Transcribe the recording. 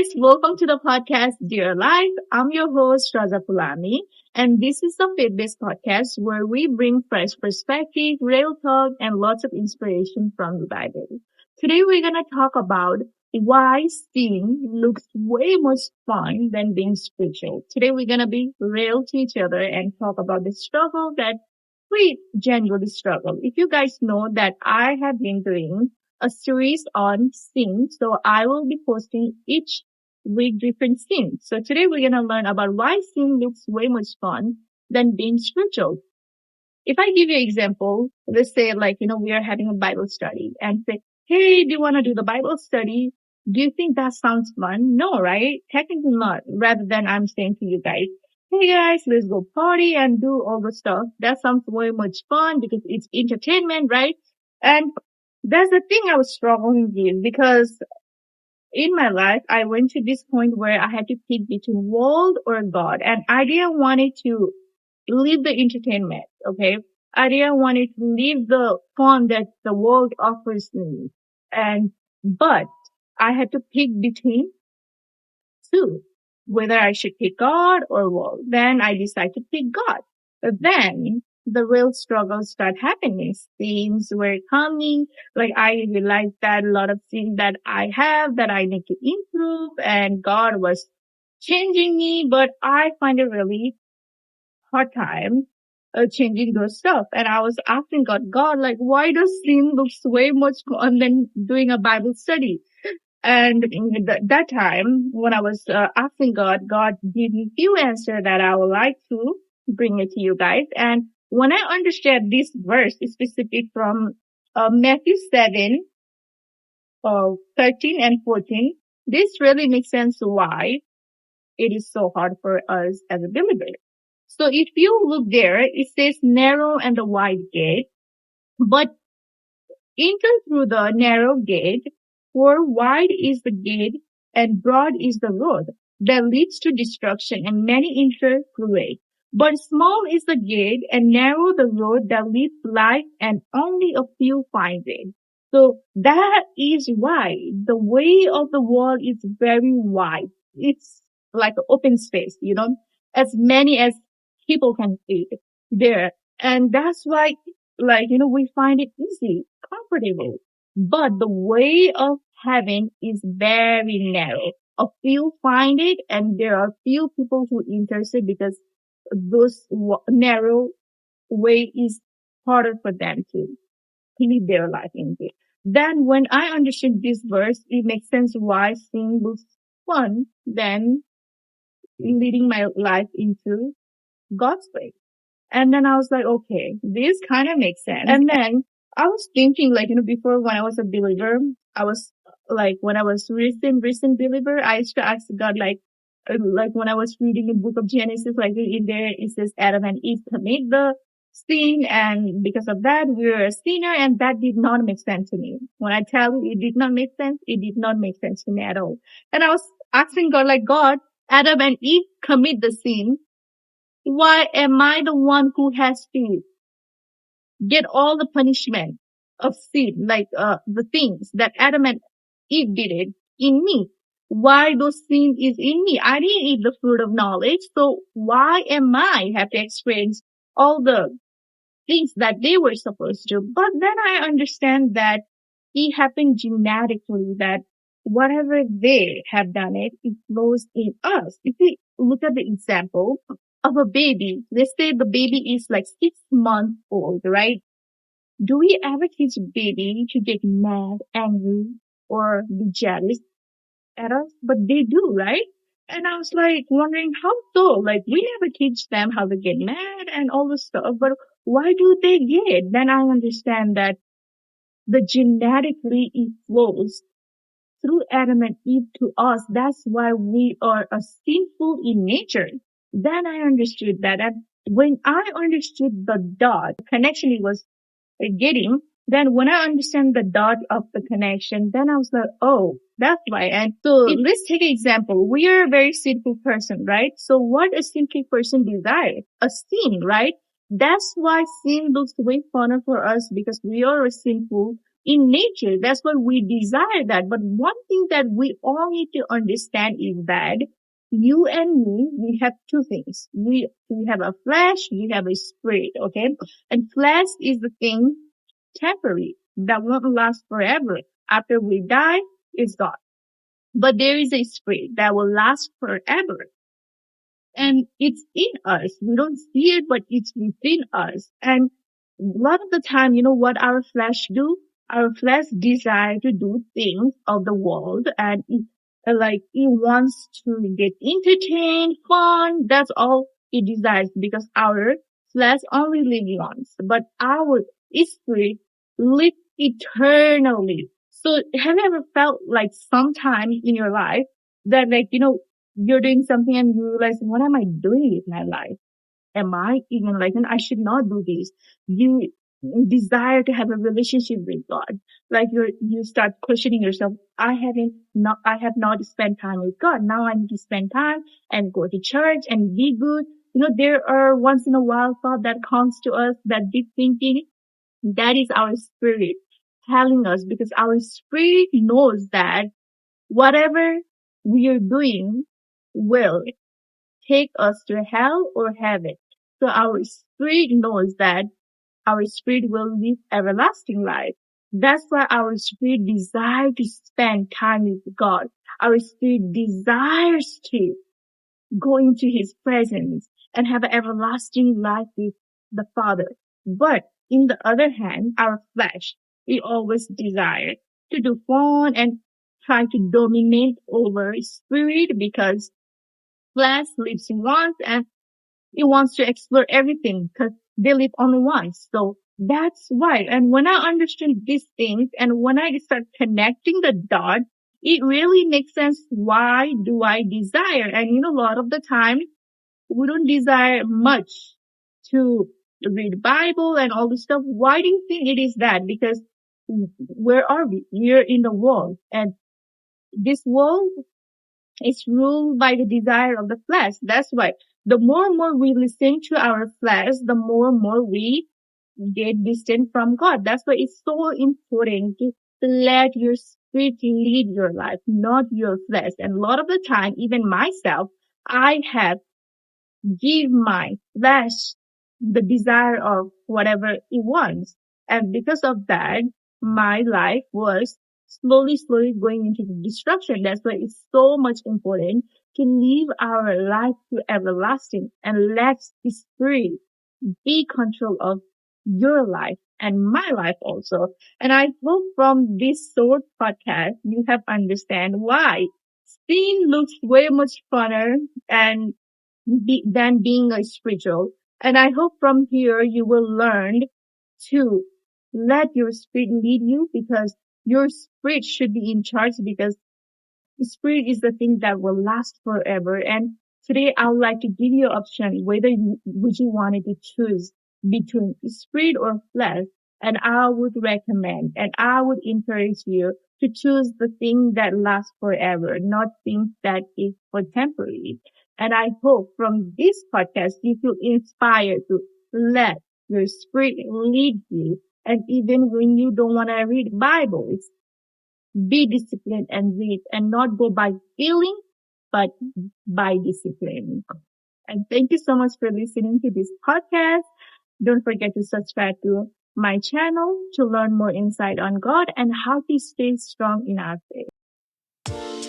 guys, welcome to the podcast Dear Life. I'm your host Raza Pulami, and this is the faith-based podcast where we bring fresh perspective, real talk, and lots of inspiration from the Bible. Today we're gonna talk about why sin looks way more fun than being spiritual. Today we're gonna be real to each other and talk about the struggle that we genuinely struggle. If you guys know that I have been doing a series on scenes. So I will be posting each week different scenes. So today we're going to learn about why scene looks way more fun than being spiritual. If I give you an example, let's say we are having a Bible study and say, hey, do you want to do the Bible study? Do you think that sounds fun? No, right? Technically not. Rather than I'm saying to you guys, hey guys, let's go party and do all the stuff. That sounds way much fun because it's entertainment, right? And that's the thing I was struggling with because in my life, I went to this point where I had to pick between world or God, and I didn't want it to leave the entertainment, okay? I didn't want it to leave the fun that the world offers me. But I had to pick between two, whether I should pick God or world. Then I decided to pick God. But then the real struggles start happening. Things were coming. Like I realized that a lot of things that I have that I need to improve and God was changing me, but I find it really hard time changing those stuff. And I was asking God, like, why does sin looks way much fun than doing a Bible study? And in that time, when I was asking God gave me few answers that I would like to bring it to you guys. And when I understand this verse is specific from Matthew 7, 13 and 14, this really makes sense why it is so hard for us as a believer. So if you look there, it says narrow and the wide gate, but enter through the narrow gate, for wide is the gate and broad is the road that leads to destruction, and many enter through it. But small is the gate and narrow the road that leads to life, and only a few find it. So that is why the way of the world is very wide. It's like an open space, as many as people can fit there. And that's why, we find it easy, comfortable. But the way of heaven is very narrow. A few find it, and there are few people who intercede because those narrow way is harder for them to live their life in it. Then when I understood this verse, it makes sense why sin looks fun than leading my life into God's way. And then I was like, okay, this kind of makes sense. And then I was thinking, before when I was a believer, I was when I was recent believer, I used to ask God, when I was reading the book of Genesis, in there, it says Adam and Eve commit the sin. And because of that, we were a sinner. And that did not make sense to me. When I tell you it did not make sense, it did not make sense to me at all. And I was asking God, God, Adam and Eve commit the sin. Why am I the one who has to get all the punishment of sin, the things that Adam and Eve did it in me? Why those sin is in me? I didn't eat the fruit of knowledge, so why am I have to experience all the things that they were supposed to? But then I understand that it happened genetically, that whatever they have done it flows in us. If we look at the example of a baby, let's say the baby is 6 months old, right? Do we ever teach a baby to get mad, angry, or be jealous at us? But they do, right? And I was wondering how so? We never teach them how to get mad and all this stuff, but why do they get it? Then I understand that the genetically it flows through Adam and Eve to us. That's why we are a sinful in nature. Then I understood that. And when I understood the dot connection it was getting, then when I understand the dot of the connection, then I was like, oh, that's why. And so let's take an example. We are a very sinful person, right? So what a sinful person desires? A sin, right? That's why sin looks way funner for us because we are sinful. in nature. That's what we desire that. But one thing that we all need to understand is that you and me, we have two things. We have a flesh, we have a spirit, okay? And flesh is the thing temporary that won't last forever. After we die, it's gone. But there is a spirit that will last forever. And it's in us. We don't see it, but it's within us. And a lot of the time, you know what our flesh do? Our flesh desire to do things of the world, and it wants to get entertained, fun. That's all it desires, because our flesh only lives once, but our spirit lives eternally. So have you ever felt like sometime in your life that, like, you're doing something and you realize, what am I doing with my life? Am I even like, and I should not do this. You desire to have a relationship with God. Like you start questioning yourself. I have not spent time with God. Now I need to spend time and go to church and be good. There are once in a while thought that comes to us, that deep thinking. That is our spirit telling us, because our spirit knows that whatever we are doing will take us to hell or heaven. So our spirit knows that our spirit will live everlasting life. That's why our spirit desires to spend time with God. Our spirit desires to go into his presence and have an everlasting life with the Father. But in the other hand, our flesh, we always desire to do fun and try to dominate over spirit, because flesh lives in once and it wants to explore everything because they live only once. So that's why. And when I understand these things and when I start connecting the dots, it really makes sense. Why do I desire? And a lot of the time we don't desire much to read Bible and all this stuff. Why do you think it is that? Because where are we? We're in the world, and this world is ruled by the desire of the flesh. That's why the more and more we listen to our flesh, the more and more we get distant from God. That's why it's so important to let your spirit lead your life, not your flesh. And a lot of the time, even myself, I have give my flesh the desire of whatever it wants. And because of that, my life was slowly going into the destruction. That's why it's so much important to live our life to everlasting and let the spirit be control of your life and my life also. And I hope from this short podcast, you have understand why sin looks way much funner and than being a spiritual. And I hope from here you will learn to let your spirit lead you, because your spirit should be in charge, because the spirit is the thing that will last forever. And today I would like to give you an option whether would you wanted to choose between spirit or flesh. And I would recommend and I would encourage you to choose the thing that lasts forever, not things that is for temporary. And I hope from this podcast you feel inspired to let your spirit lead you. And even when you don't want to read Bible, be disciplined and read, and not go by feeling, but by discipline. And thank you so much for listening to this podcast. Don't forget to subscribe to my channel to learn more insight on God and how to stay strong in our faith.